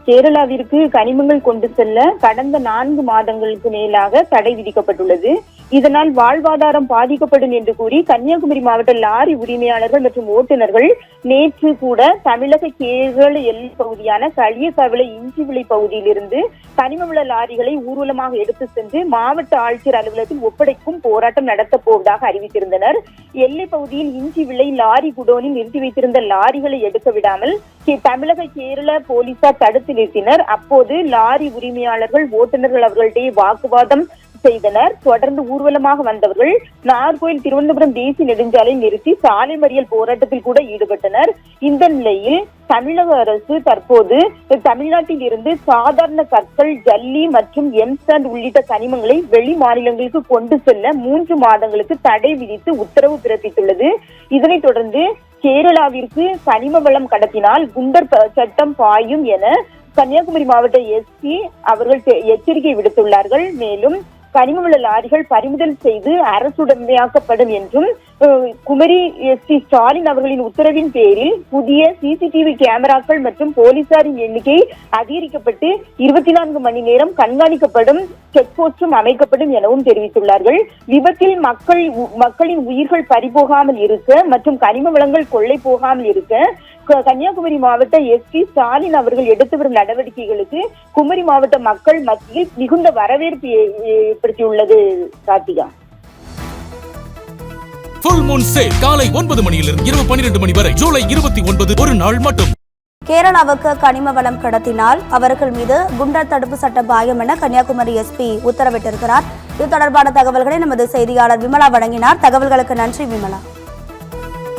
கேரளாவிற்கு கனிமங்கள் கொண்டு செல்ல கடந்த 4 மாதங்களுக்கு மேலாக தடை விதிக்கப்பட்டுள்ளது. இதனால் வாழ்வாதாரம் பாதிக்கப்படும் என்று கூறி கன்னியாகுமரி மாவட்ட லாரி உரிமையாளர்கள் மற்றும் ஓட்டுநர்கள் நேற்று கூட தமிழக கேரள எல்லை பகுதியான களியசவளை இஞ்சிவிளை பகுதியிலிருந்து கனிமவள லாரிகளை ஊர்வலமாக எடுத்து சென்று மாவட்ட ஆட்சியர் அலுவலகத்தில் ஒப்படைக்கும் போராட்டம் நடத்தப் போவதாக அறிவித்திருந்தனர். எல்லை பகுதியில் இஞ்சிவிளை லாரி குடோனில் நிறுத்தி வைத்திருந்த லாரிகளை எடுக்க விடாமல் தமிழக கேரள போலீசார் தடுத்து நிறுத்தினர். அப்போது லாரி உரிமையாளர்கள் ஓட்டுநர்கள் அவர்களிடையே வாக்குவாதம் செய்தனர். தொடர்ந்து ஊர்வலமாக வந்தவர்கள் நாகர்கோயில் திருவனந்தபுரம் தேசிய நெடுஞ்சாலை நிறுத்தி சாலை மறியல் போராட்டத்தில் கூட ஈடுபட்டனர். இந்த நிலையில் தமிழக அரசு தற்போது தமிழ்நாட்டில் இருந்து சாதாரண கற்கள், ஜல்லி மற்றும் எம்சாண்ட் உள்ளிட்ட கனிமங்களை வெளி மாநிலங்களுக்கு கொண்டு செல்ல 3 மாதங்களுக்கு தடை விதித்து உத்தரவு பிறப்பித்துள்ளது. இதனைத் தொடர்ந்து கேரளாவிற்கு கனிம வளம் கடத்தினால் குண்டர் சட்டம் பாயும் என கன்னியாகுமரி மாவட்ட எஸ்பி அவர்கள் எச்சரிக்கை விடுத்துள்ளார்கள். மேலும் கனிமவள லாரிகள் பறிமுதல் செய்து அரசுடைமையாக்கப்படும் என்றும் குமரி எஸ்பி ஸ்டாலின் அவர்களின் உத்தரவின் பேரில் புதிய சிசிடிவி கேமராக்கள் மற்றும் போலீசாரின் எண்ணிக்கை அதிகரிக்கப்பட்டு 24 மணி நேரம் கண்காணிக்கப்படும், செக் போஸ்டும் அமைக்கப்படும் எனவும் தெரிவித்துள்ளார்கள். விபத்தில் மக்களின் உயிர்கள் பறிபோகாமல் இருக்க மற்றும் கனிம வளங்கள் கொள்ளை போகாமல் இருக்க கன்னியாகுமரி மாவட்ட எஸ்பி ஸ்டாலின் அவர்கள் எடுத்து வரும் நடவடிக்கைகளுக்கு குமரி மாவட்ட மக்கள் மத்தியில் மிகுந்த வரவேற்பு ஏற்படுத்தியுள்ளது. கார்த்திகா, ஃபுல் மூன் சேல் காலை 9 மணியிலிருந்து இரவு 12 மணி வரை ஜூலை 29 ஒரு நாள் மட்டும். கேரளாவுக்கு கனிம வளம் கடத்தினால் அவர்கள் மீது குண்டர் தடுப்பு சட்டம் பாயம் என கன்னியாகுமரி எஸ்பி உத்தரவிட்டிருக்கிறார். இது தொடர்பான தகவல்களை நமது செய்தியாளர் விமலா வழங்கினார். தகவல்களுக்கு நன்றி விமலா.